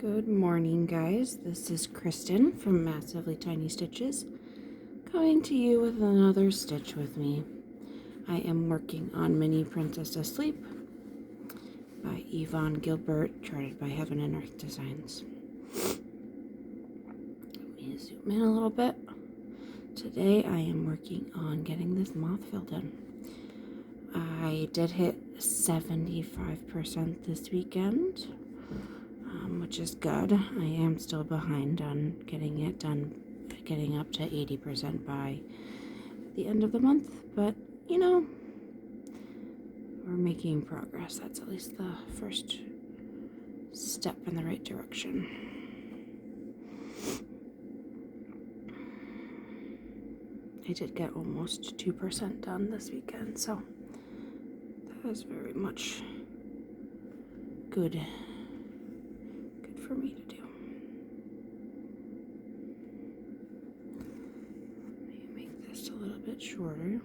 Good morning, guys. This is Kristen from Massively Tiny Stitches, coming to you with another stitch with me. I am working on Mini Princess Asleep by Yvonne Gilbert, charted by Heaven and Earth Designs. Let me zoom in a little bit. Today I am working on getting this moth filled in. I did hit 75% this weekend, which is good. I am still behind on getting it done, getting up to 80% by the end of the month, but you know, we're making progress. That's at least the first step in the right direction. I did get almost 2% done this weekend, so that is very much good for me to do. Let me make this a little bit shorter.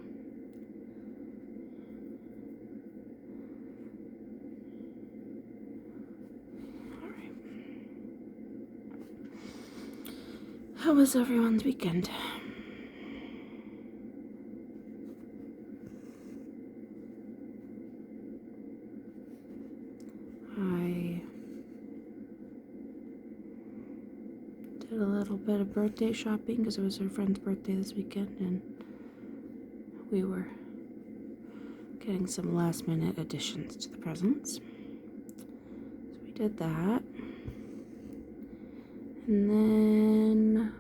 All right. How was everyone's weekend? I did a little bit of birthday shopping because it was her friend's birthday this weekend, and we were getting some last minute additions to the presents. So we did that. And then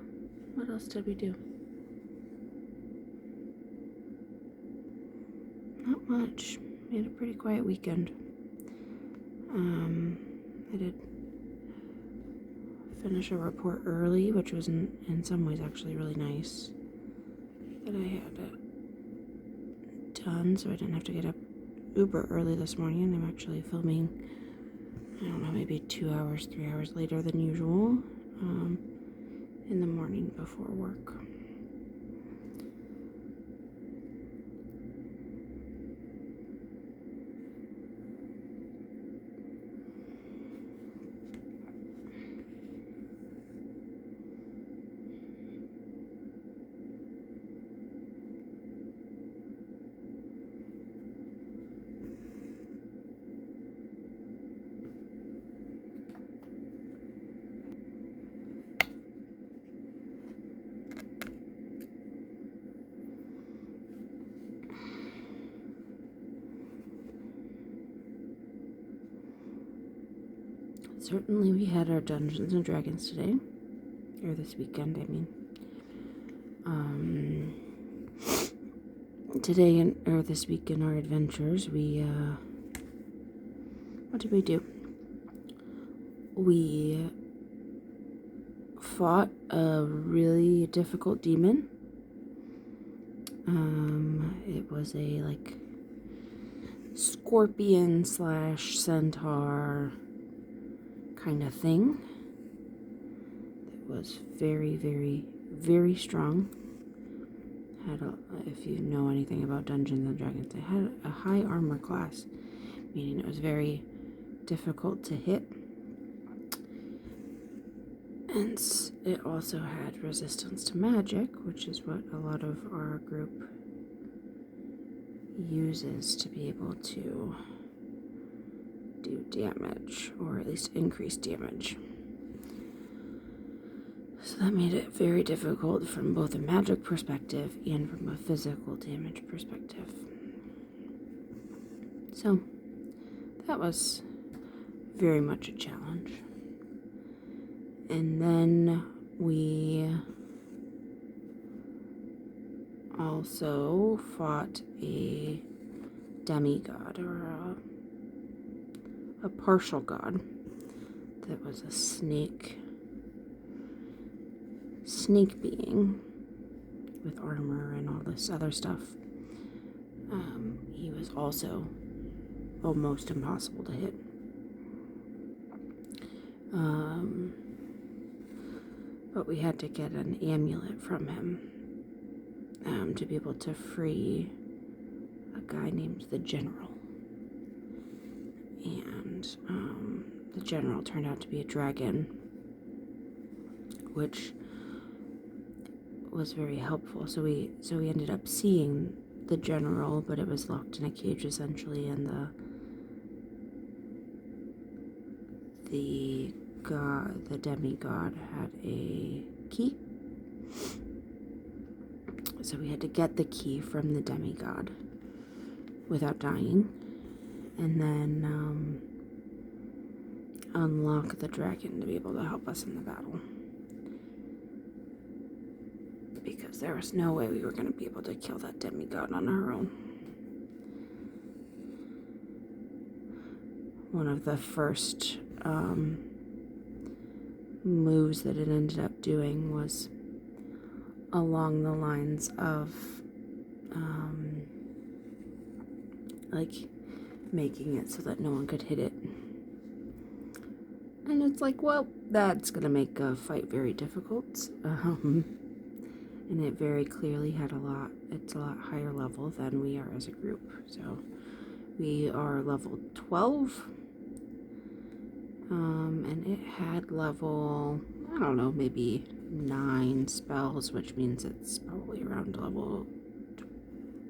what else did we do? Not much. We had a pretty quiet weekend. I did finish a report early, which was in some ways actually really nice that I had it done, so I didn't have to get up uber early this morning. And I'm actually filming, I don't know, maybe 2 hours, 3 hours later than usual, in the morning before work. Certainly we had our Dungeons and Dragons today, or this weekend, I mean. Today, or this week in our adventures, we, what did we do? We fought a really difficult demon. It was a, like, scorpion / centaur kind of thing. It was very, very, very strong. If you know anything about Dungeons and Dragons, it had a high armor class, meaning it was very difficult to hit. And it also had resistance to magic, which is what a lot of our group uses to be able to do damage, or at least increase damage. So that made it very difficult from both a magic perspective and from a physical damage perspective. So that was very much a challenge. And then we also fought a demigod, or a partial god, that was a snake being with armor and all this other stuff. He was also almost impossible to hit. But we had to get an amulet from him to be able to free a guy named the General. And the general turned out to be a dragon, which was very helpful. So we ended up seeing the general, but it was locked in a cage essentially, and the demigod had a key. So we had to get the key from the demigod without dying, and then unlock the dragon to be able to help us in the battle. Because there was no way we were going to be able to kill that demigod on our own. One of the first moves that it ended up doing was along the lines of like making it so that no one could hit it. And it's like, well, that's gonna make a fight very difficult. And it very clearly it's a lot higher level than we are as a group. So we are level 12. And it had level, I don't know, maybe 9 spells, which means it's probably around level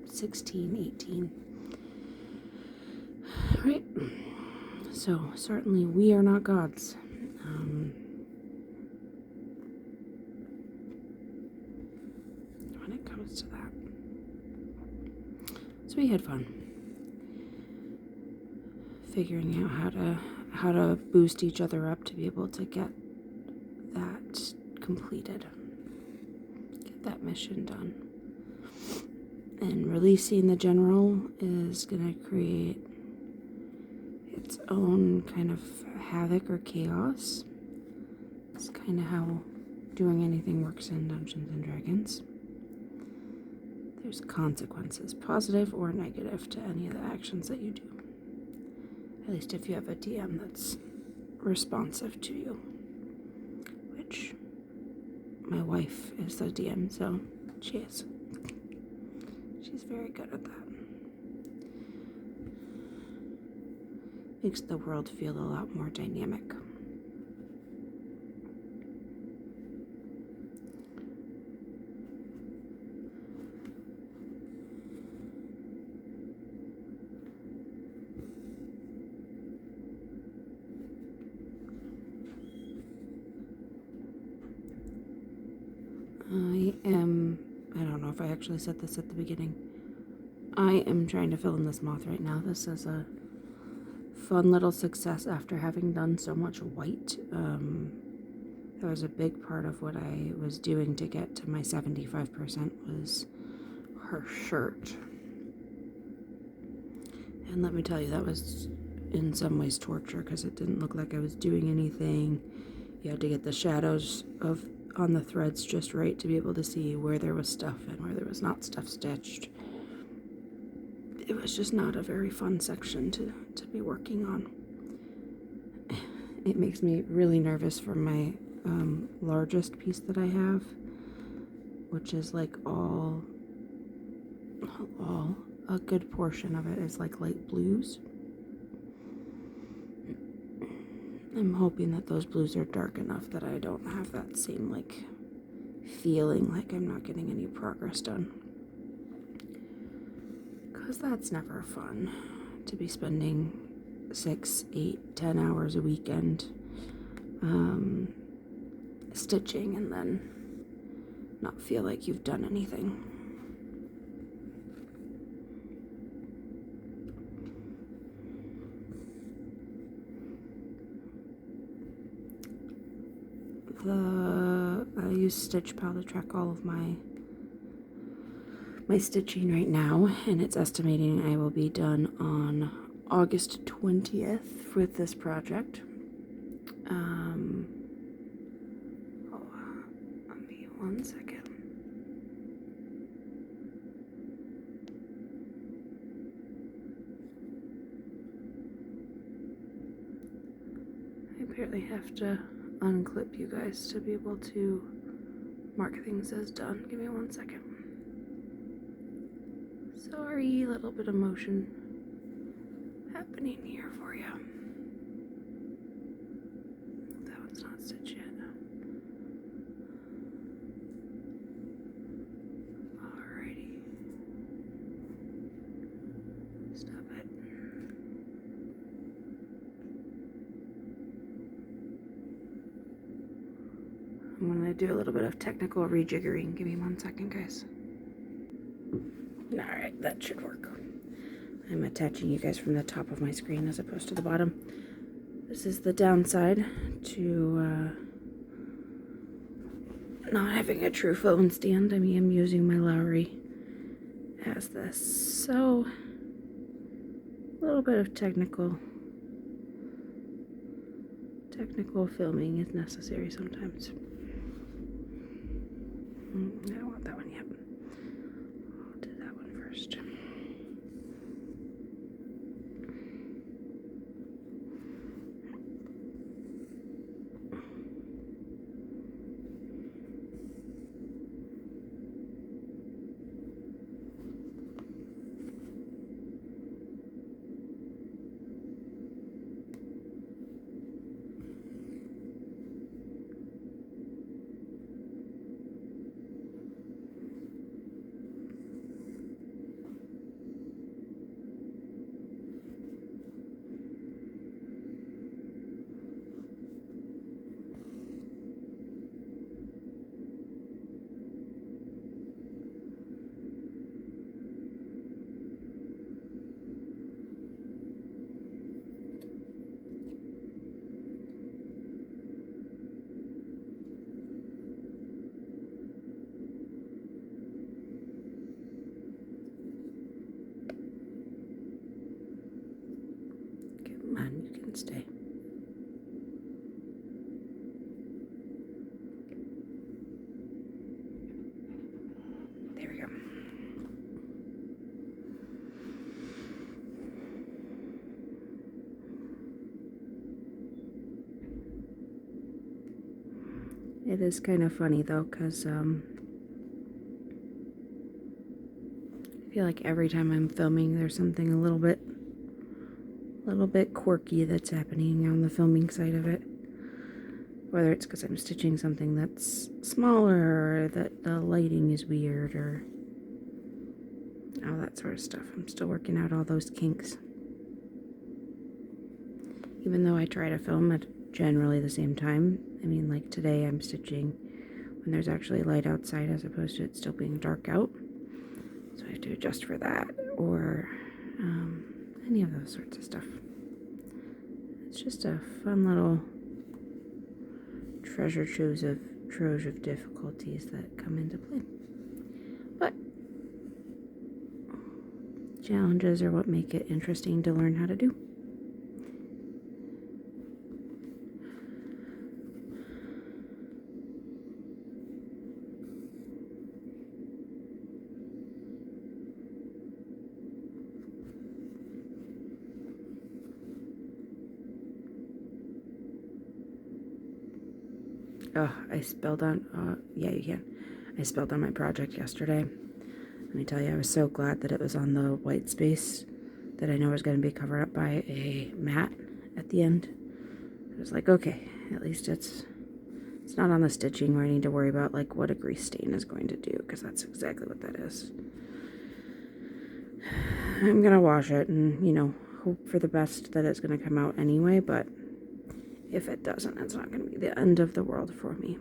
16, 18. Right? So certainly we are not gods. When it comes to that. So we had fun figuring out how to boost each other up to be able to get that completed. Get that mission done. And releasing the general is going to create its own kind of havoc or chaos. It's kind of how doing anything works in Dungeons and Dragons. There's consequences, positive or negative, to any of the actions that you do. At least if you have a DM that's responsive to you. Which, my wife is the DM, so she is. She's very good at that. Makes the world feel a lot more dynamic. I don't know if I actually said this at the beginning. I am trying to fill in this moth right now. This is a fun little success after having done so much white. That was a big part of what I was doing to get to my 75% was her shirt. And let me tell you, that was in some ways torture because it didn't look like I was doing anything. You had to get the shadows on the threads just right to be able to see where there was stuff and where there was not stuff stitched. It was just not a very fun section to be working on. It makes me really nervous for my largest piece that I have, which is like all a good portion of it is like light blues. I'm hoping that those blues are dark enough that I don't have that same like feeling like I'm not getting any progress done. Because that's never fun to be spending 6, 8, 10 hours a weekend stitching and then not feel like you've done anything. I use StitchPal to track all of my stitching right now, and it's estimating I will be done on August 20th with this project. Let me 1 second. I apparently have to unclip you guys to be able to mark things as done. Give me 1 second. Sorry, a little bit of motion happening here for you. it's not stitched yet. Alrighty. Stop it. I'm gonna do a little bit of technical rejiggering. Give me 1 second, guys. Alright, that should work. I'm attaching you guys from the top of my screen as opposed to the bottom. This is the downside to not having a true phone stand. I mean, I'm using my Lowry as this. So, a little bit of technical filming is necessary sometimes. I don't want that one yet. I'll do that one first. Come on, you can stay. There we go. It is kind of funny though, because I feel like every time I'm filming there's something a little bit quirky that's happening on the filming side of it. Whether it's because I'm stitching something that's smaller, or that the lighting is weird, or all that sort of stuff. I'm still working out all those kinks. Even though I try to film at generally the same time. I mean, like today I'm stitching when there's actually light outside as opposed to it still being dark out. So I have to adjust for that, or any of those sorts of stuff. It's just a fun little treasure trove of difficulties that come into play. But challenges are what make it interesting to learn how to do. Oh, I spilled on, yeah, you can. I spilled on my project yesterday. Let me tell you, I was so glad that it was on the white space that I know was going to be covered up by a mat at the end. I was like, okay, at least it's not on the stitching where I need to worry about like what a grease stain is going to do, because that's exactly what that is. I'm going to wash it and, you know, hope for the best that it's going to come out anyway, but if it doesn't, it's not going to be the end of the world for me.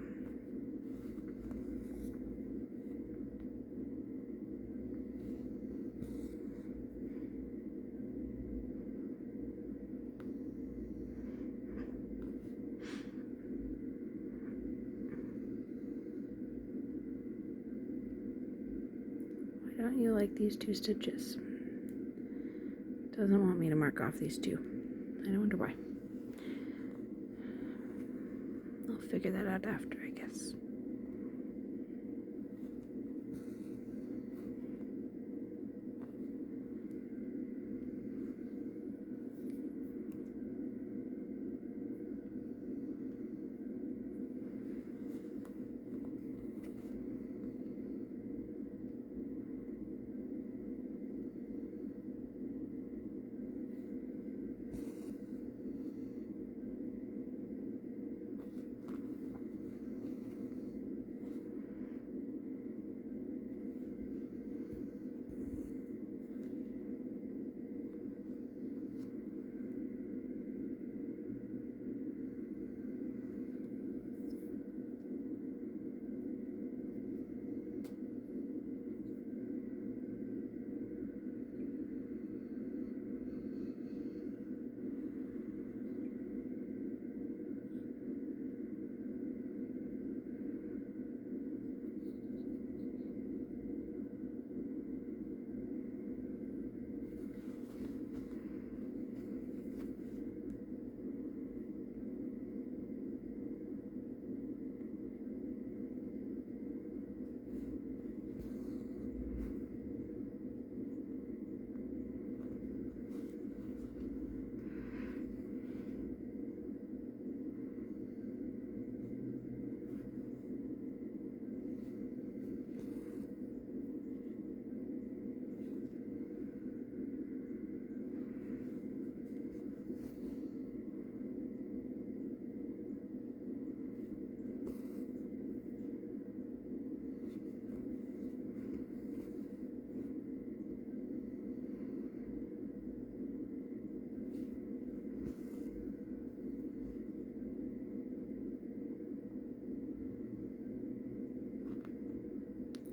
Why don't you like these 2 stitches? Doesn't want me to mark off these 2. I wonder why. I'll figure that out after, I guess.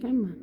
Come on.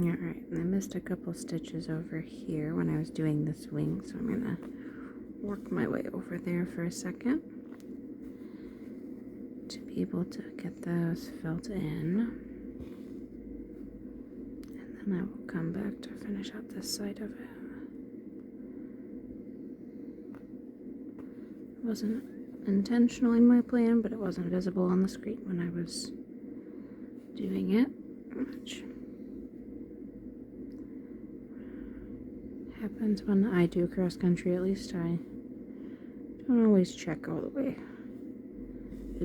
Alright, I missed a couple stitches over here when I was doing this wing, so I'm gonna work my way over there for a second to be able to get those filled in. And then I will come back to finish out this side of it. It wasn't intentionally my plan, but it wasn't visible on the screen when I was doing it, which happens when I do cross country. At least I don't always check all the way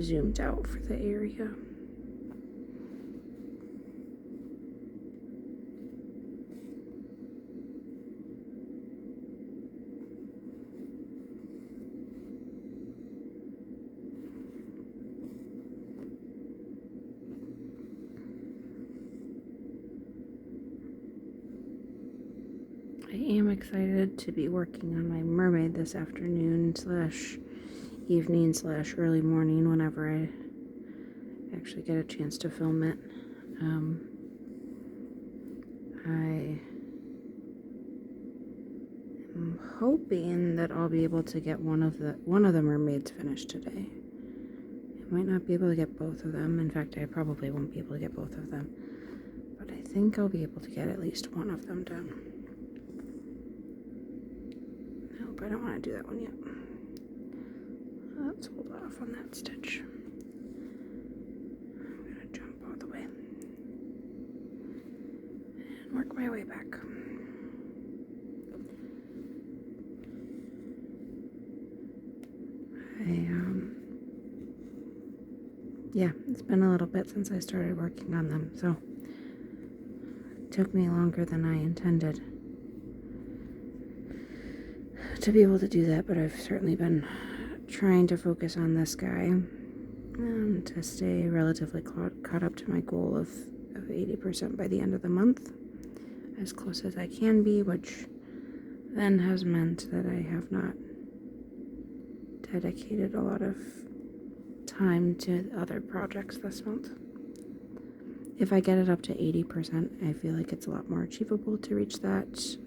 zoomed out for the area. I am excited to be working on my mermaid this afternoon / evening / early morning whenever I actually get a chance to film it. I am hoping that I'll be able to get one of the mermaids finished today. I might not be able to get both of them. In fact, I probably won't be able to get both of them. But I think I'll be able to get at least one of them done. Nope, I don't want to do that one yet. Let's hold off on that stitch. I'm going to jump all the way and work my way back. Yeah, it's been a little bit since I started working on them, so it took me longer than I intended to be able to do that, but I've certainly been trying to focus on this guy to stay relatively caught up to my goal of 80% by the end of the month, as close as I can be, which then has meant that I have not dedicated a lot of time to other projects this month. If I get it up to 80%, I feel like it's a lot more achievable to reach that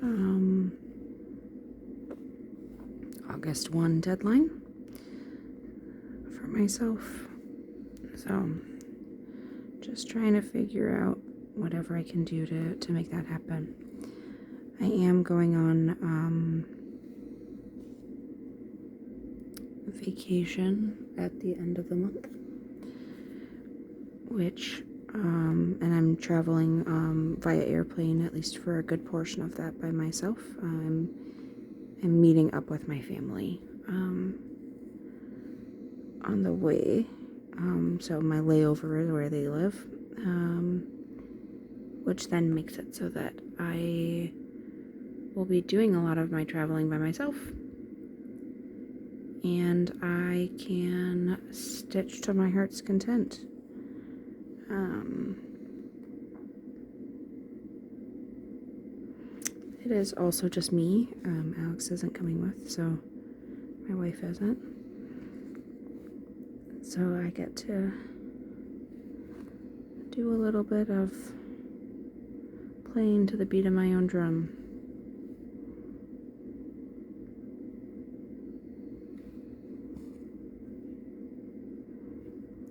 August 1 deadline for myself. So just trying to figure out whatever I can do to make that happen. I am going on vacation at the end of the month, which and I'm traveling via airplane, at least for a good portion of that, by myself. I'm meeting up with my family on the way, so my layover is where they live, which then makes it so that I will be doing a lot of my traveling by myself, and I can stitch to my heart's content. It is also just me. Alex isn't coming with, so my wife isn't. So I get to do a little bit of playing to the beat of my own drum.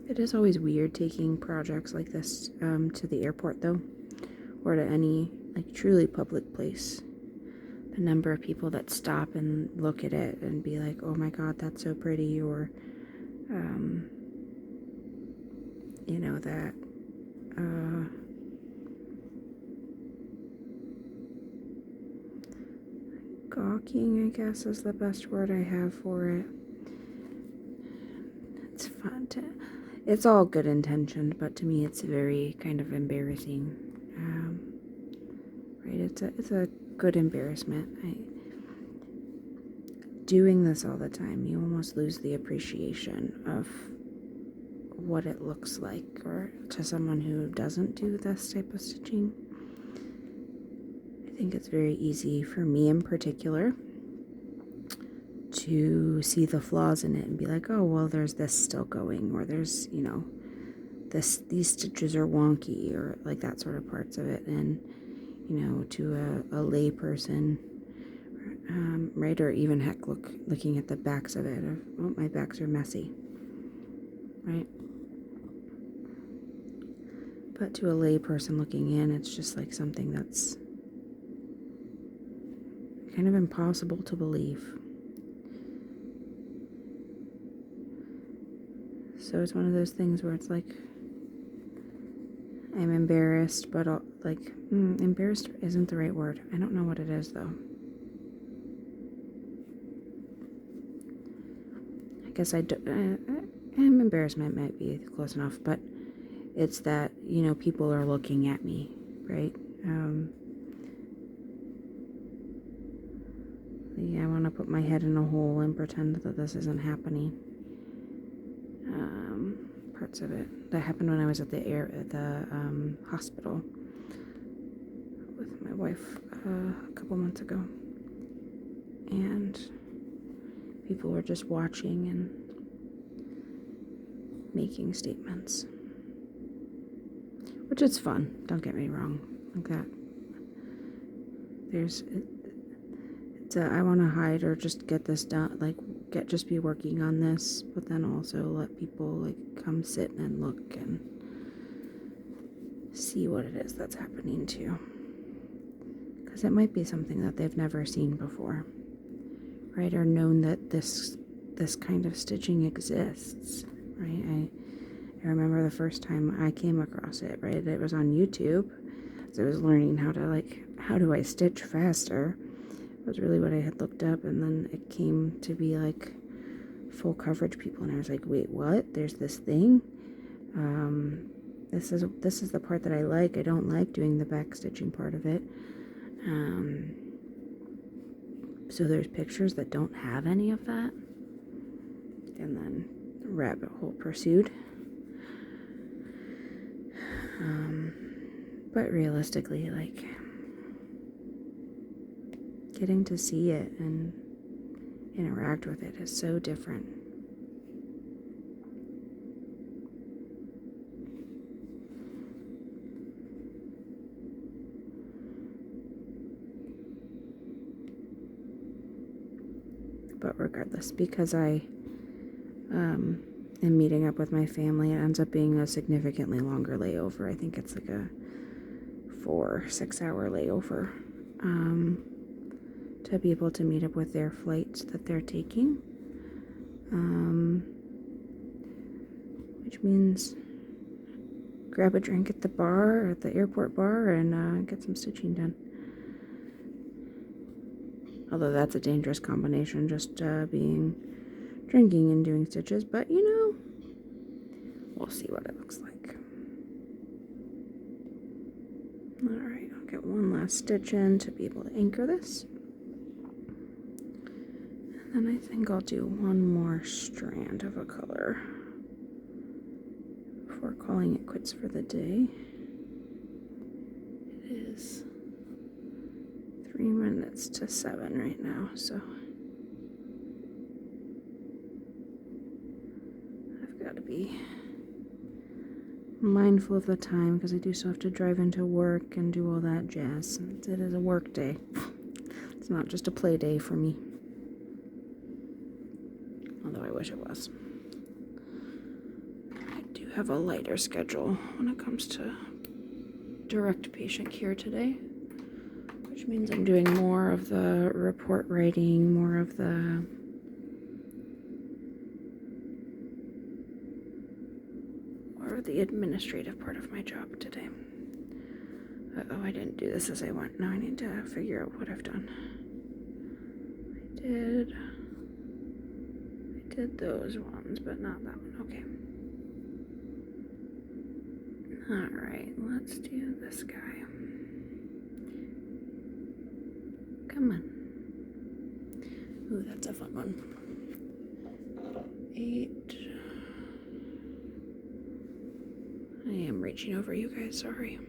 It is always weird taking projects like this to the airport, though, or to any truly public place. The number of people that stop and look at it and be like, "Oh my God, that's so pretty," or that gawking, I guess, is the best word I have for it. It's fun to. It's all good intentioned, but to me, it's very kind of embarrassing. Right? It's a good embarrassment. Doing this all the time, you almost lose the appreciation of what it looks like, or to someone who doesn't do this type of stitching. I think it's very easy for me in particular to see the flaws in it and be like, oh, well, there's this still going, or there's, these stitches are wonky, or like that sort of parts of it. And, to a lay person, right, or even heck, looking at the backs of it, oh, my backs are messy, right? But to a lay person looking in, it's just like something that's kind of impossible to believe. So it's one of those things where it's like, I'm embarrassed, but embarrassed isn't the right word. I don't know what it is, though. I guess embarrassment might be close enough, but it's that, people are looking at me, right? I want to put my head in a hole and pretend that this isn't happening. Parts of it that happened when I was at the hospital with my wife a couple months ago, and people were just watching and making statements, which is fun. Don't get me wrong, like that. I want to hide or just get this done, just be working on this, but then also let people come sit and look and see what it is that's happening too, because it might be something that they've never seen before, right? Or known that this this kind of stitching exists, right? I remember the first time I came across it, right? It was on YouTube. So I was learning how do I stitch faster? It was really what I had looked up, and then it came to be like full coverage people, and I was like, wait, what? There's this thing? This is the part that I like. I don't like doing the back stitching part of it. So there's pictures that don't have any of that. And then the rabbit hole pursued. But realistically, like, getting to see it and interact with it is so different. But regardless, because I am meeting up with my family, it ends up being a significantly longer layover. I think it's like a 4-6 hour layover, to be able to meet up with their flights that they're taking, which means grab a drink at the bar, at the airport bar, and get some stitching done. Although that's a dangerous combination, just being drinking and doing stitches, but you know, we'll see what it looks like. Alright, I'll get one last stitch in to be able to anchor this. And then I think I'll do one more strand of a color before calling it quits for the day. It is 3 minutes to 7 right now, so I've got to be mindful of the time because I do still have to drive into work and do all that jazz. It is a work day. It's not just a play day for me. Although I wish it was. I do have a lighter schedule when it comes to direct patient care today, which means I'm doing more of the report writing, more of the administrative part of my job today. Uh-oh, I didn't do this as I went. Now I need to figure out what I've done. I did those ones, but not that one. Okay. Alright, let's do this guy. Come on. Ooh, that's a fun one. 8. I am reaching over you guys, sorry.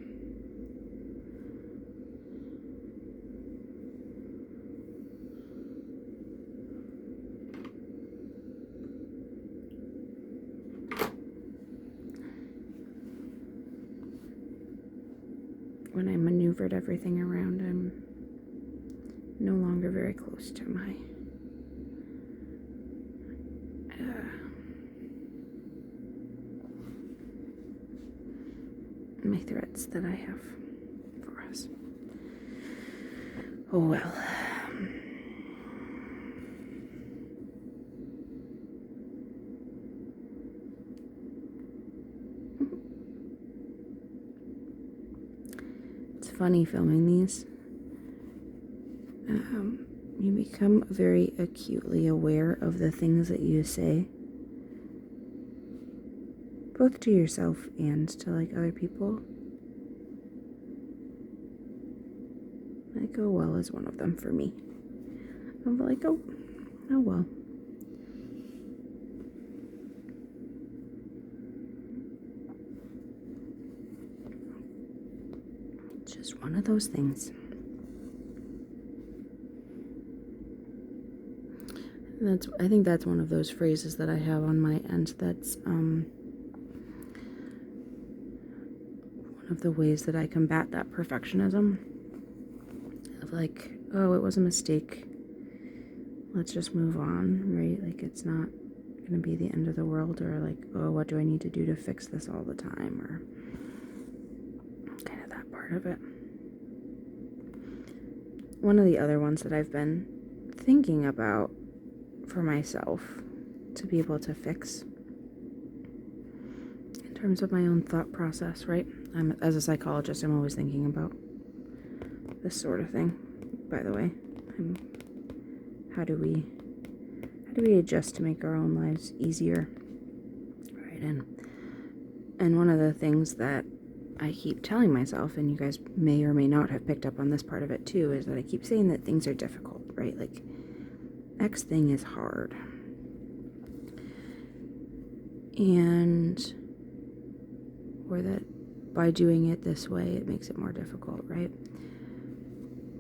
When I maneuvered everything around, I'm no longer very close to my threads that I have for us. Oh well. It's funny filming these. You become very acutely aware of the things that you say, both to yourself and to like other people. Like, oh well is one of them for me. I'm like, oh well. It's just one of those things. I think that's one of those phrases that I have on my end that's one of the ways that I combat that perfectionism of like, oh, it was a mistake, let's just move on, right? Like, it's not gonna be the end of the world, or like, oh, what do I need to do to fix this all the time, or kind of that part of it. One of the other ones that I've been thinking about for myself to be able to fix in terms of my own thought process, right? As a psychologist, I'm always thinking about this sort of thing. By the way, how do we adjust to make our own lives easier, right? And one of the things that I keep telling myself, and you guys may or may not have picked up on this part of it too, is that I keep saying that things are difficult, right? Like, X thing is hard. Or that by doing it this way, it makes it more difficult, right?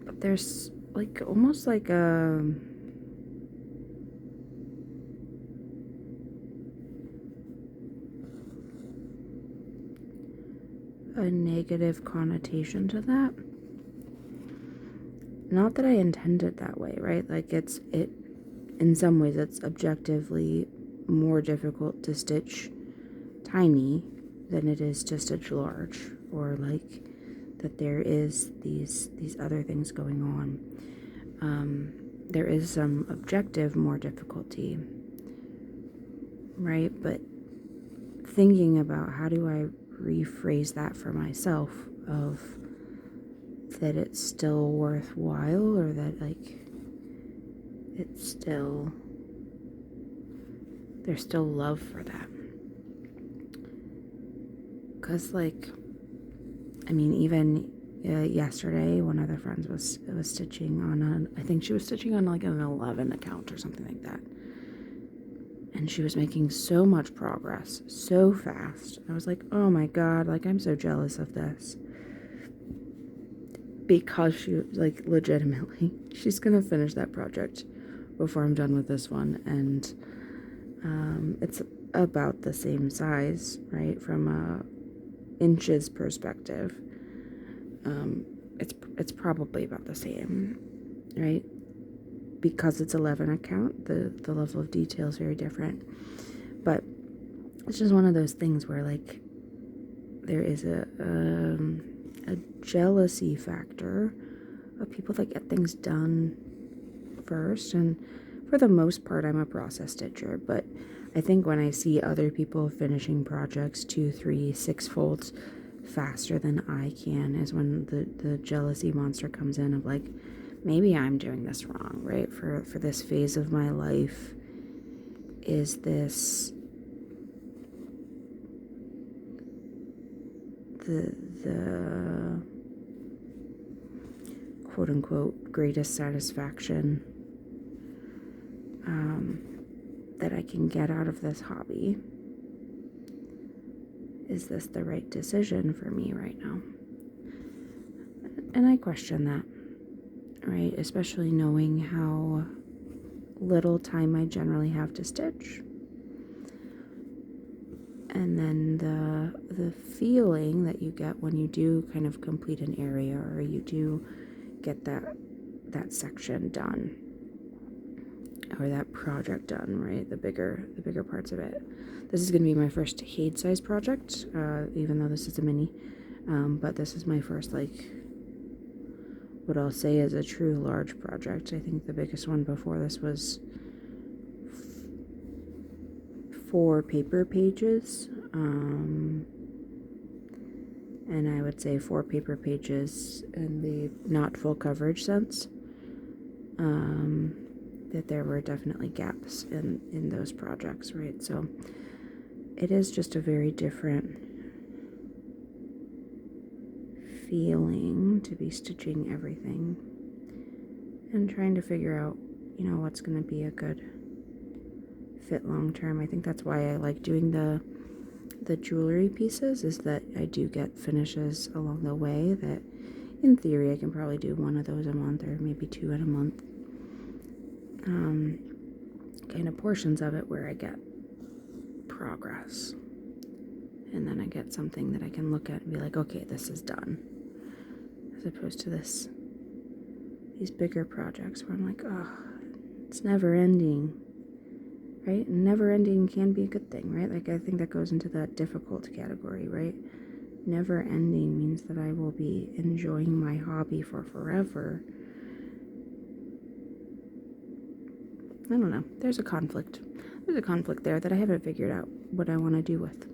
But there's like almost like a negative connotation to that. Not that I intended that way, right? Like in some ways it's objectively more difficult to stitch tiny than it is to stitch large, or like that there is these other things going on. There is some objective more difficulty, right? But thinking about how do I rephrase that for myself, of that it's still worthwhile, or that like it's still, there's still love for that. Because like, I mean, even yesterday, one of the friends was stitching on I think she was stitching on like an 11 account or something like that. And she was making so much progress so fast. I was like, oh my God, like I'm so jealous of this. Because she, like, legitimately, she's gonna finish that project before I'm done with this one. And it's about the same size, right? From a inches perspective. It's probably about the same, right? Because it's 11 account, the level of detail is very different. But it's just one of those things where like there is a jealousy factor of people that get things done first. And for the most part, I'm a process stitcher, but I think when I see other people finishing projects 2, 3, 6 folds faster than I can is when the jealousy monster comes in, of like, maybe I'm doing this wrong, right? For this phase of my life, is this the quote unquote greatest satisfaction that I can get out of this hobby? Is this the right decision for me right now? And I question that, right? Especially knowing how little time I generally have to stitch. And then the feeling that you get when you do kind of complete an area, or you do get that section done, or that project done, right? The bigger parts of it. This is going to be my first Hade size project, even though this is a mini. But this is my first, like, what I'll say is a true large project. I think the biggest one before this was 4 paper pages. And I would say 4 paper pages in the not full coverage sense. That there were definitely gaps in those projects, right? So it is just a very different feeling to be stitching everything and trying to figure out, what's going to be a good fit long term. I think that's why I like doing the jewelry pieces, is that I do get finishes along the way that in theory I can probably do 1 of those a month, or maybe 2 in a month. Kind of portions of it where I get progress, and then I get something that I can look at and be like, okay, this is done, as opposed to these bigger projects where I'm like, oh, it's never ending, right? And never ending can be a good thing, right? Like, I think that goes into that difficult category, right? Never ending means that I will be enjoying my hobby for forever. I don't know. There's a conflict. There's a conflict there that I haven't figured out what I want to do with.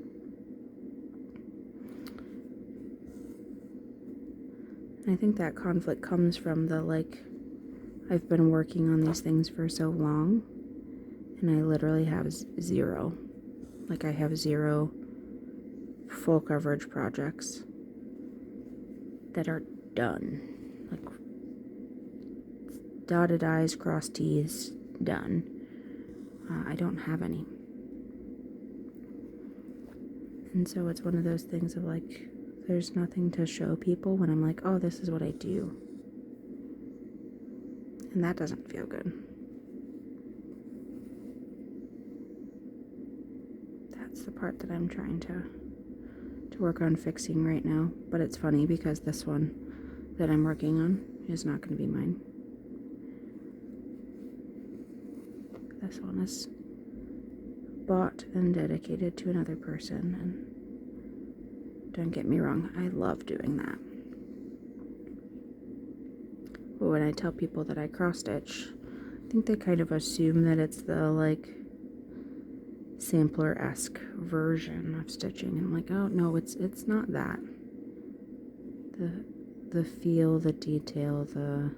I think that conflict comes from the, like, I've been working on these things for so long, and I literally have zero. Like, I have 0 full coverage projects that are done. Like, dotted I's, crossed T's, done. I don't have any. And so it's one of those things of, like, there's nothing to show people when I'm like, oh, this is what I do. And that doesn't feel good. That's the part that I'm trying to work on fixing right now. But it's funny because this one that I'm working on is not going to be mine. This one is bought and dedicated to another person, and don't get me wrong, I love doing that. But when I tell people that I cross stitch, I think they kind of assume that it's the, like, sampler-esque version of stitching, and I'm like, oh no, it's not that. The feel, the detail, the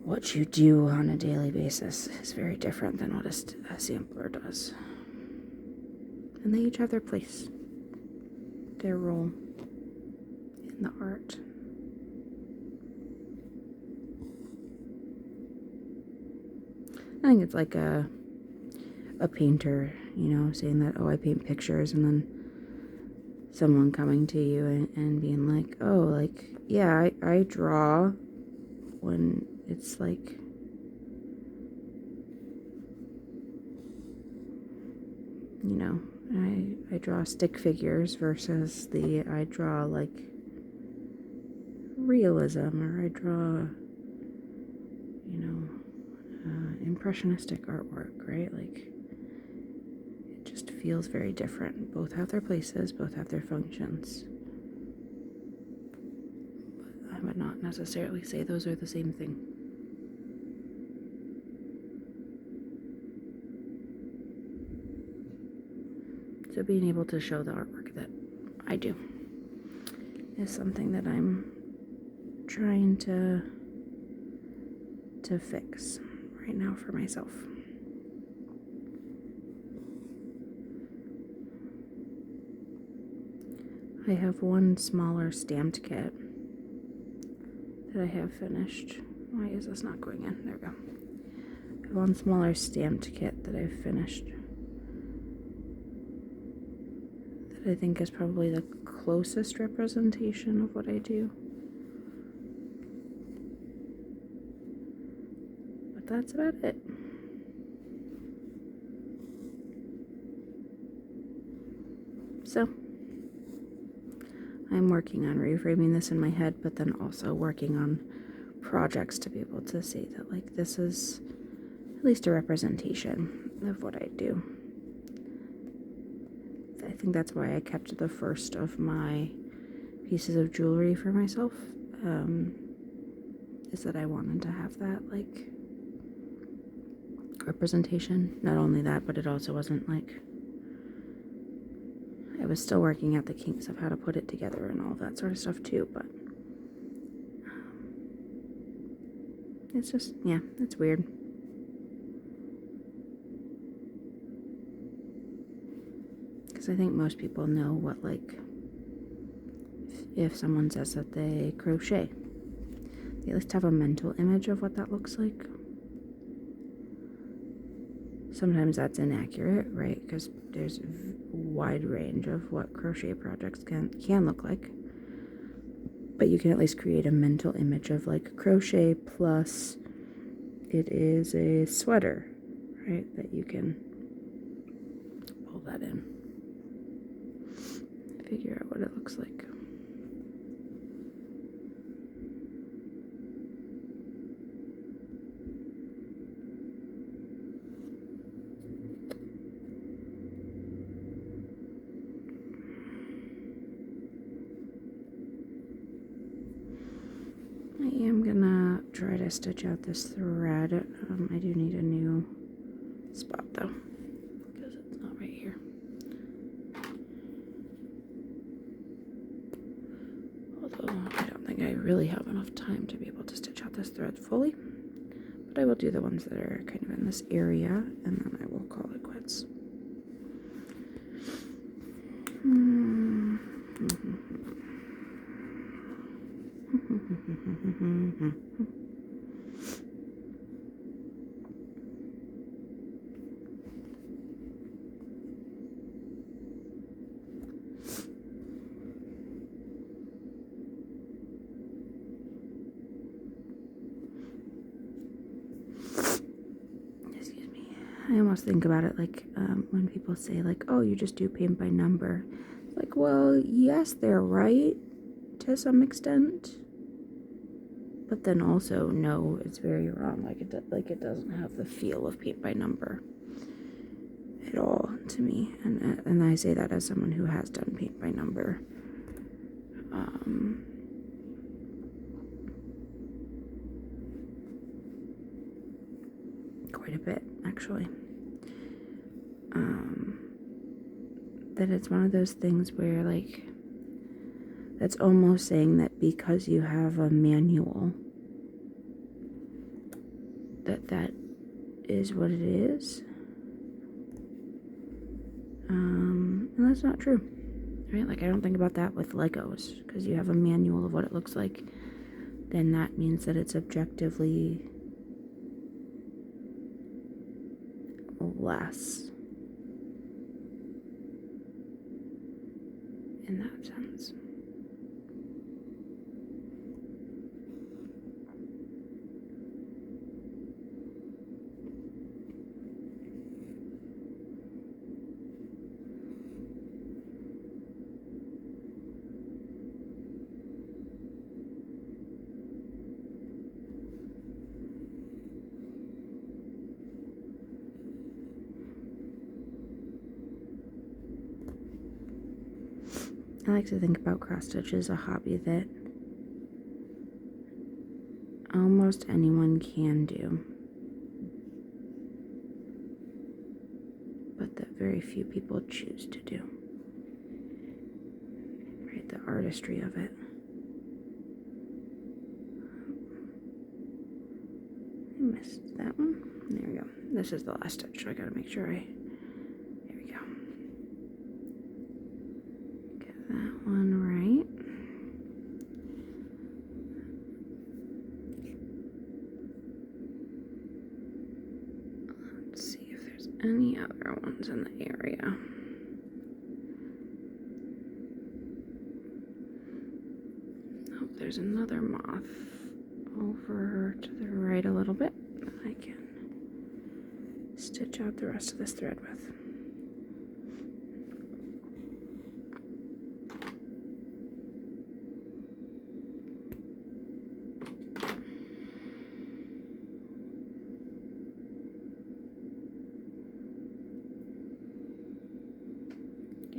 what you do on a daily basis is very different than what a sampler does. And they each have their place, their role in the art. I think it's like a painter, saying that, oh, I paint pictures, and then someone coming to you and being like, oh, like, yeah, I draw, when it's like, I draw stick figures versus I draw, like, realism, or I draw, impressionistic artwork, right? Like, it just feels very different. Both have their places, both have their functions. But I would not necessarily say those are the same thing. So being able to show the artwork that I do is something that I'm trying to fix right now for myself. I have one smaller stamped kit that I have finished. Why is this not going in? There we go. I have one smaller stamped kit that I've finished that I think is probably the closest representation of what I do. But that's about it. So, I'm working on reframing this in my head, but then also working on projects to be able to say that, like, this is at least a representation of what I do. I think that's why I kept the first of my pieces of jewelry for myself, is that I wanted to have that, like, representation. Not only that, but it also wasn't like, I was still working out the kinks of how to put it together and all that sort of stuff too, but it's just, yeah, it's weird. Because I think most people know what, like, if someone says that they crochet, they at least have a mental image of what that looks like. Sometimes that's inaccurate, right? Because there's a wide range of what crochet projects can look like. But you can at least create a mental image of, like, crochet plus it is a sweater, right? That you can pull that in. Figure out what it looks like. I am gonna try to stitch out this thread. I do need a new spot though, because it's not right here. Although I don't think I really have enough time to be able to stitch out this thread fully, but I will do the ones that are kind of in this area, and then I will call it quits. I almost think about it like when people say like, oh, you just do paint by number. Like, well, yes, they're right to some extent, but then also no, it's very wrong. Like it doesn't have the feel of paint by number at all to me, and I say that as someone who has done paint by number. Quite a bit, actually. That it's one of those things where, like, that's almost saying that because you have a manual, that is what it is. And that's not true, right? Like, I don't think about that with Legos, because you have a manual of what it looks like, then that means that it's objectively less in that sense. I like to think about cross stitch as a hobby that almost anyone can do, but that very few people choose to do. Right, the artistry of it. I missed that one. There we go. This is the last stitch, so I gotta make sure there we go. Get that one right. Let's see if there's any other ones in the area. Oh, there's another moth over to the right a little bit that I can stitch out the rest of this thread with.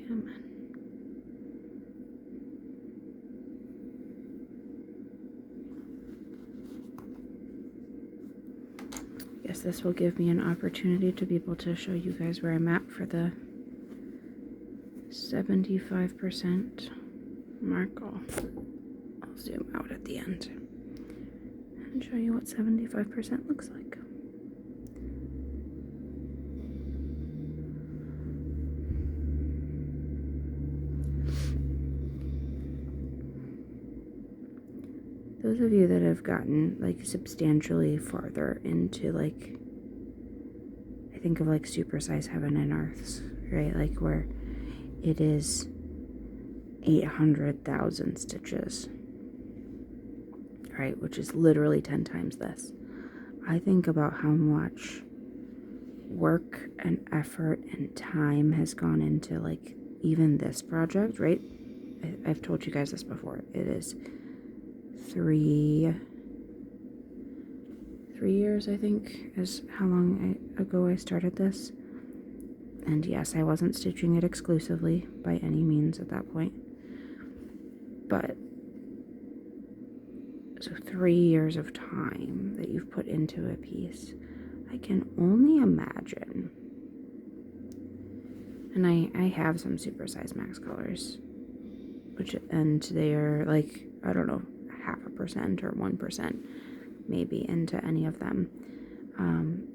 Come on. Guess this will give me an opportunity to be able to show you guys where I'm at for the 75% mark. I'll zoom out at the end and show you what 75% looks like. Those of you that have gotten like substantially farther into, like, I think of like Supersize Heaven and Earths, right? Like where it is 800,000 stitches, right? Which is literally 10 times this. I think about how much work and effort and time has gone into like even this project, right? I've told you guys this before. It is 3 years, I think, is how long ago I started this. And yes, I wasn't stitching it exclusively by any means at that point, but So 3 years of time that you've put into a piece. I can only imagine. And I have some supersize max colors, and they are like, I don't know, 0.5% or 1% maybe into any of them.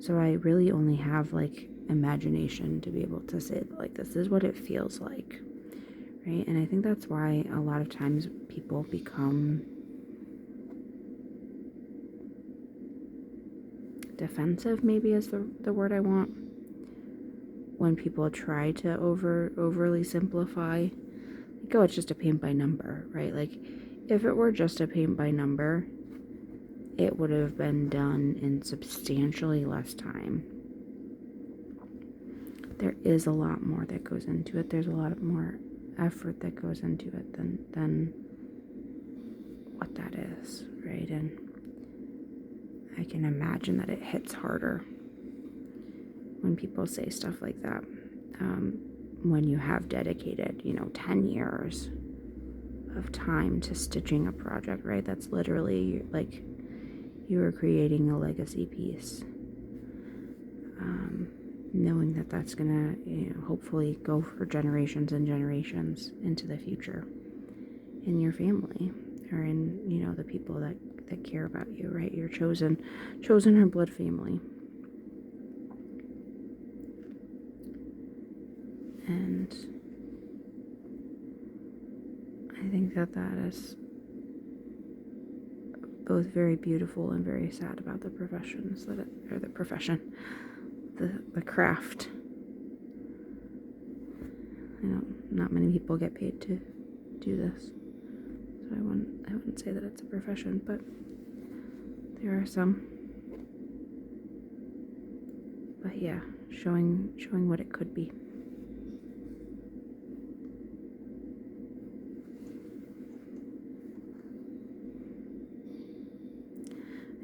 So I really only have like imagination to be able to say like, this is what it feels like, right? And I think that's why a lot of times people become defensive, maybe is the word I want, when people try to overly simplify. Like, oh, it's just a paint by number, right? Like, if it were just a paint by number, it would have been done in substantially less time. There is a lot more that goes into it. There's a lot more effort that goes into it than what that is, right? And I can imagine that it hits harder when people say stuff like that. When you have dedicated, 10 years of time to stitching a project, right? That's literally like you are creating a legacy piece. Knowing that that's gonna, hopefully go for generations and generations into the future in your family, or in, the people that care about you, right? Your chosen or blood family. And I think that is both very beautiful and very sad about the professions the craft. Not many people get paid to do this, so I wouldn't say that it's a profession, but there are some. But yeah, showing what it could be.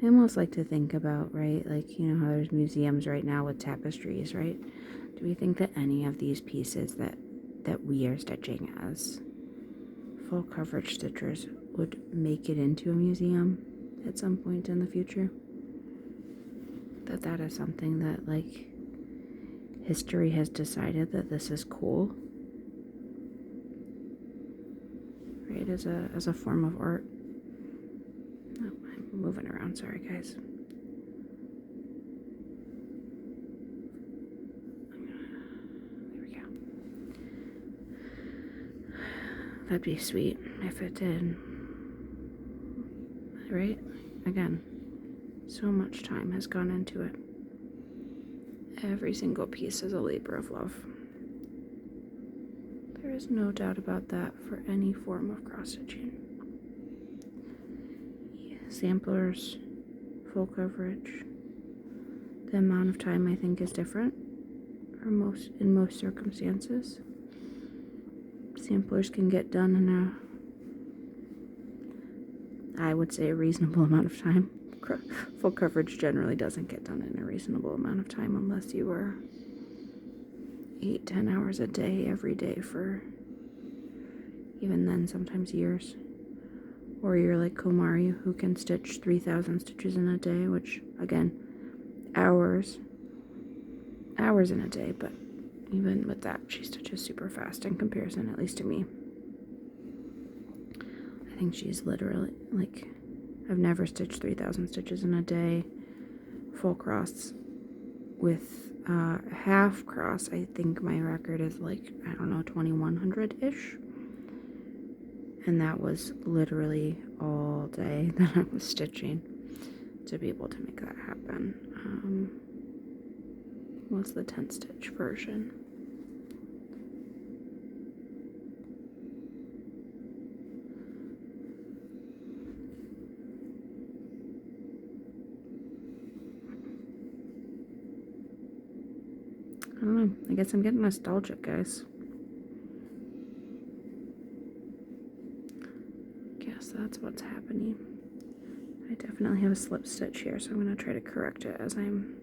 I almost like to think about, right, like, how there's museums right now with tapestries, right? Do we think that any of these pieces that we are stitching as full coverage stitchers would make it into a museum at some point in the future? That is something that, like, history has decided that this is cool, right, as a form of art. Oh, I'm moving around, sorry guys. There we go. That'd be sweet if it did, right? Again, so much time has gone into it. Every single piece is a labor of love. There is no doubt about that for any form of cross-stitching. Samplers, full coverage. The amount of time, I think, is different in most circumstances. Samplers can get done in I would say, a reasonable amount of time. Full coverage generally doesn't get done in a reasonable amount of time unless you are 8-10 hours a day every day for, even then, sometimes years. Or you're like Komari, who can stitch 3,000 stitches in a day, which, again, hours in a day, but even with that, she stitches super fast in comparison, at least to me. I think she's literally, like, I've never stitched 3,000 stitches in a day, full cross. With half cross, I think my record is like, 2,100-ish. And that was literally all day that I was stitching to be able to make that happen. What's the 10 stitch version? I don't know. I guess I'm getting nostalgic, guys. Guess that's what's happening. I definitely have a slip stitch here, so I'm going to try to correct it as I'm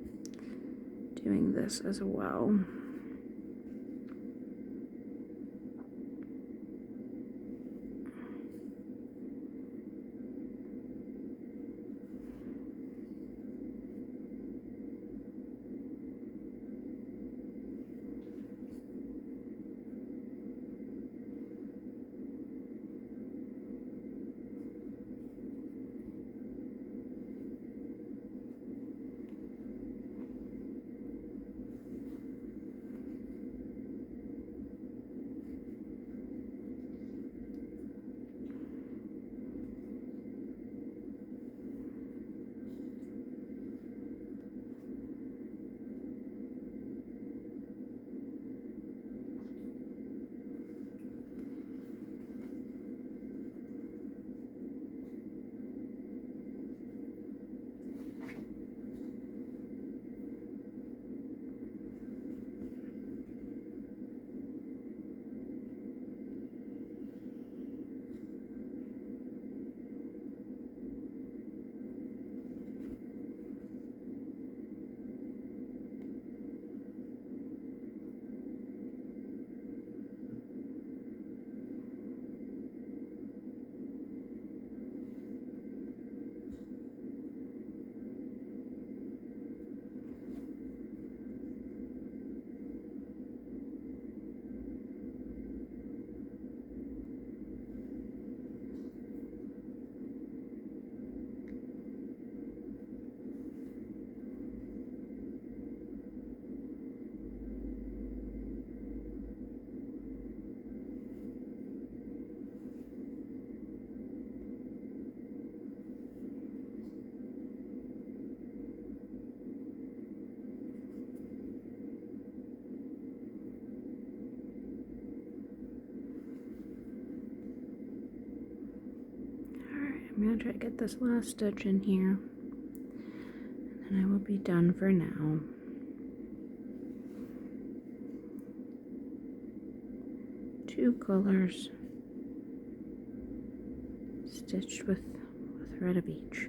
doing this as well. gonna try to get this last stitch in here, and then I will be done for now. Two colors stitched with a thread of each.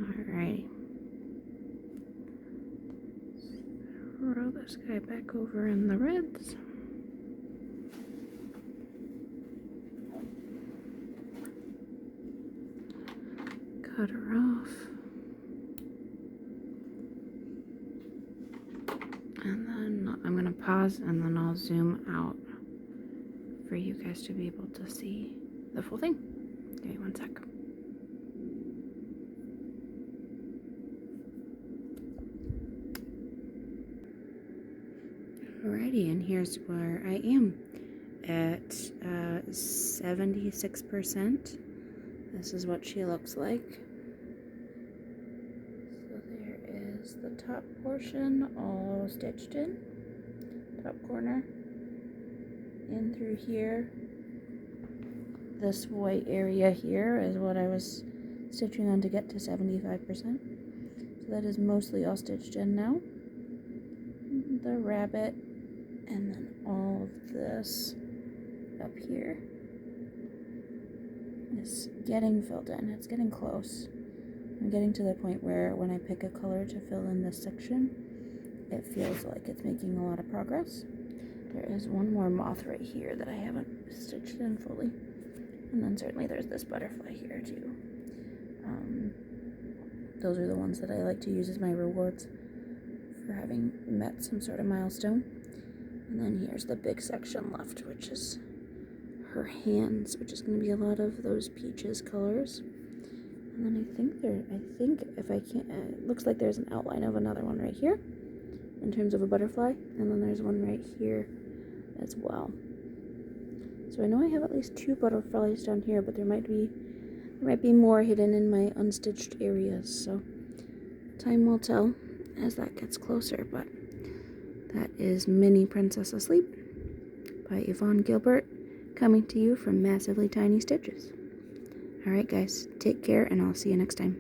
Alrighty. Throw this guy back over in the reds. Cut her off. And then I'm gonna pause and then I'll zoom out for you guys to be able to see the full thing. Give me one sec. Alrighty, and here's where I am at 76%. This is what she looks like. So there is the top portion all stitched in, top corner, in through here. This white area here is what I was stitching on to get to 75%. So that is mostly all stitched in now. The rabbit, and then all of this up here is getting filled in. It's getting close. I'm getting to the point where when I pick a color to fill in this section, it feels like it's making a lot of progress. There is one more moth right here that I haven't stitched in fully. And then certainly there's this butterfly here too. Those are the ones that I like to use as my rewards for having met some sort of milestone. And then here's the big section left, which is her hands, which is going to be a lot of those peaches colors. And then I think if I can't, it looks like there's an outline of another one right here in terms of a butterfly, and then there's one right here as well. So I know I have at least two butterflies down here, but there might be more hidden in my unstitched areas. So time will tell as that gets closer. But that is Mini Princess Asleep by Yvonne Gilbert, coming to you from Massively Tiny Stitches. Alright guys, take care and I'll see you next time.